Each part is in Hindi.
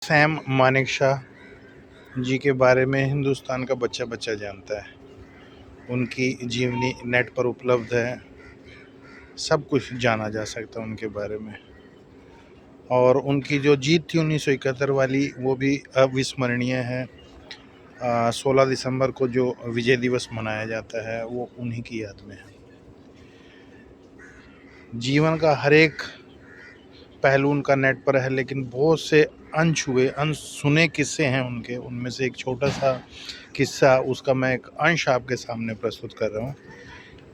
सैम मानेकशॉ जी के बारे में हिंदुस्तान का बच्चा बच्चा जानता है। उनकी जीवनी नेट पर उपलब्ध है, सब कुछ जाना जा सकता है उनके बारे में। और उनकी जो जीत थी 1971 वाली, वो भी अविस्मरणीय है। 16 दिसंबर को जो विजय दिवस मनाया जाता है वो उन्हीं की याद में है। जीवन का हर एक पहलू उनका नेट पर है, लेकिन बहुत से अनछुए अनसुने किस्से हैं उनके। उनमें से एक छोटा सा किस्सा, उसका मैं एक अंश आपके सामने प्रस्तुत कर रहा हूँ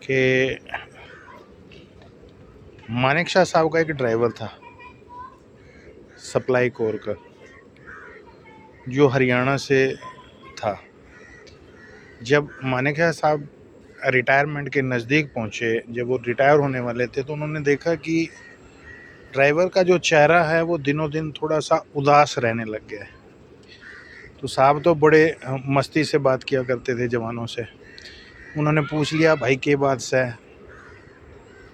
कि मानेकशॉ साहब का एक ड्राइवर था सप्लाई कोर का, जो हरियाणा से था। जब मानेकशॉ साहब रिटायरमेंट के नज़दीक पहुँचे, जब वो रिटायर होने वाले थे, तो उन्होंने देखा कि ड्राइवर का जो चेहरा है वो दिनों दिन थोड़ा सा उदास रहने लग गया है। तो साहब तो बड़े मस्ती से बात किया करते थे जवानों से। उन्होंने पूछ लिया, भाई के बात से है?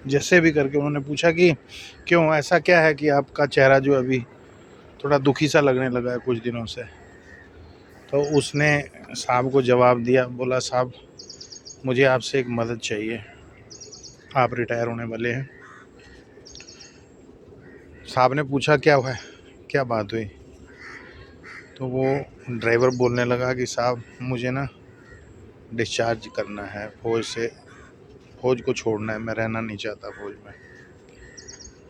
जैसे भी करके उन्होंने पूछा कि क्यों, ऐसा क्या है कि आपका चेहरा जो अभी थोड़ा दुखी सा लगने लगा है कुछ दिनों से। तो उसने साहब को जवाब दिया, बोला साहब मुझे आपसे एक मदद चाहिए, आप रिटायर होने वाले हैं। साहब ने पूछा क्या हुआ, क्या बात हुई? तो वो ड्राइवर बोलने लगा कि साहब मुझे ना डिस्चार्ज करना है फौज से, फौज को छोड़ना है, मैं रहना नहीं चाहता फौज में।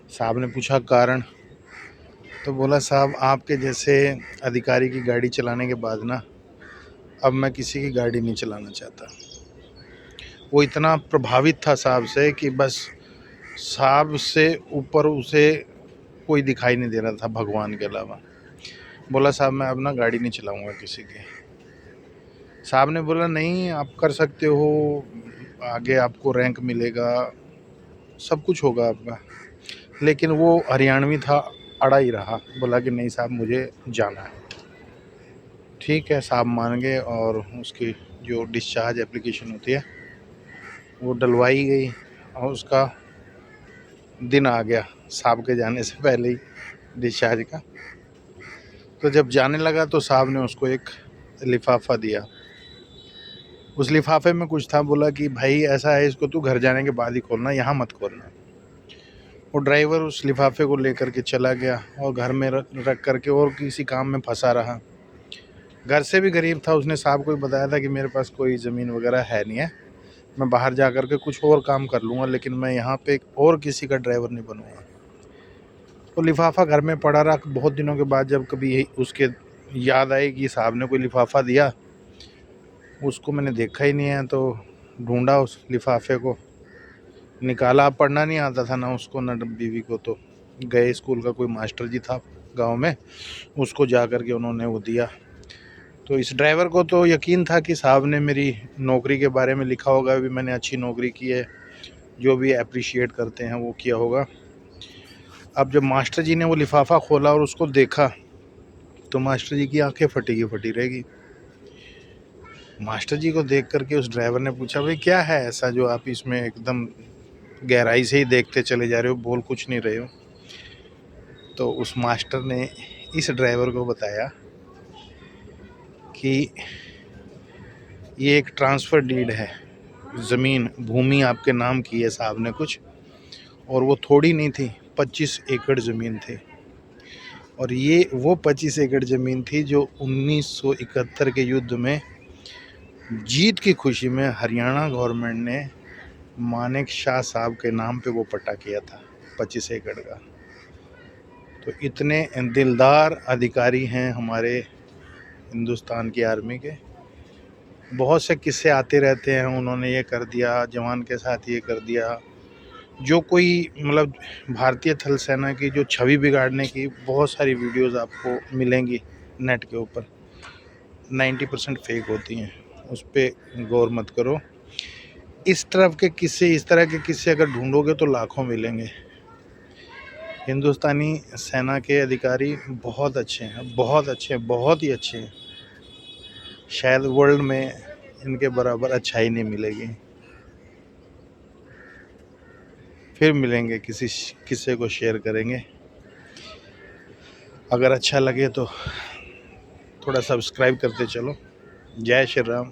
साहब ने पूछा कारण? तो बोला साहब आपके जैसे अधिकारी की गाड़ी चलाने के बाद ना अब मैं किसी की गाड़ी नहीं चलाना चाहता। वो इतना प्रभावित था साहब से कि बस साहब से ऊपर उसे कोई दिखाई नहीं दे रहा था भगवान के अलावा। बोला साहब मैं अब ना गाड़ी नहीं चलाऊंगा किसी की। साहब ने बोला नहीं, आप कर सकते हो, आगे आपको रैंक मिलेगा, सब कुछ होगा आपका। लेकिन वो हरियाणवी था, अड़ा ही रहा। बोला कि नहीं साहब मुझे जाना है। ठीक है, साहब मान गए और उसकी जो डिस्चार्ज एप्लीकेशन होती है वो डलवाई गई और उसका दिन आ गया साहब के जाने से पहले ही, डिस्चार्ज का। तो जब जाने लगा तो साहब ने उसको एक लिफाफा दिया। उस लिफाफे में कुछ था। बोला कि भाई ऐसा है, इसको तू घर जाने के बाद ही खोलना, यहाँ मत खोलना। वो ड्राइवर उस लिफाफे को लेकर के चला गया और घर में रख करके और किसी काम में फंसा रहा। घर से भी गरीब था, उसने साहब को भी बताया था कि मेरे पास कोई ज़मीन वगैरह है नहीं है, मैं बाहर जा कर के कुछ और काम कर लूँगा, लेकिन मैं यहाँ पे और किसी का ड्राइवर नहीं बनूँगा। तो लिफाफा घर में पड़ा रहा। बहुत दिनों के बाद जब कभी उसके याद आई कि साहब ने कोई लिफाफा दिया, उसको मैंने देखा ही नहीं है, तो ढूंढा उस लिफाफे को, निकाला। पढ़ना नहीं आता था ना उसको ना बीवी को। तो गए, स्कूल का कोई मास्टर जी था गांव में, उसको जा कर के उन्होंने वो दिया। तो इस ड्राइवर को तो यकीन था कि साहब ने मेरी नौकरी के बारे में लिखा होगा, भी मैंने अच्छी नौकरी की है, जो भी अप्रिशिएट करते हैं वो किया होगा। अब जब मास्टर जी ने वो लिफाफा खोला और उसको देखा तो मास्टर जी की आंखें फटी की फटी रहेगी। मास्टर जी को देख करके उस ड्राइवर ने पूछा, भाई क्या है ऐसा जो आप इसमें एकदम गहराई से ही देखते चले जा रहे हो, बोल कुछ नहीं रहे हो? तो उस मास्टर ने इस ड्राइवर को बताया कि ये एक ट्रांसफ़र डीड है, ज़मीन भूमि आपके नाम की है साहब ने कुछ, और वो थोड़ी नहीं थी, 25 एकड़ ज़मीन थी। और ये वो 25 एकड़ ज़मीन थी जो 1971 के युद्ध में जीत की खुशी में हरियाणा गवर्नमेंट ने मानेकशॉ साहब के नाम पे वो पट्टा किया था, 25 एकड़ का। तो इतने दिलदार अधिकारी हैं हमारे हिंदुस्तान की आर्मी के। बहुत से किस्से आते रहते हैं, उन्होंने ये कर दिया, जवान के साथ ये कर दिया। जो कोई मतलब भारतीय थल सेना की जो छवि बिगाड़ने की बहुत सारी वीडियोस आपको मिलेंगी नेट के ऊपर, 90% फेक होती हैं, उस पर गौर मत करो। इस तरह के किस्से अगर ढूंढोगे तो लाखों मिलेंगे। हिंदुस्तानी सेना के अधिकारी बहुत अच्छे हैं, बहुत अच्छे हैं, बहुत ही अच्छे हैं। शायद वर्ल्ड में इनके बराबर अच्छाई नहीं मिलेगी। फिर मिलेंगे, किसी किस्से को शेयर करेंगे। अगर अच्छा लगे तो थोड़ा सब्सक्राइब करते चलो। जय श्री राम।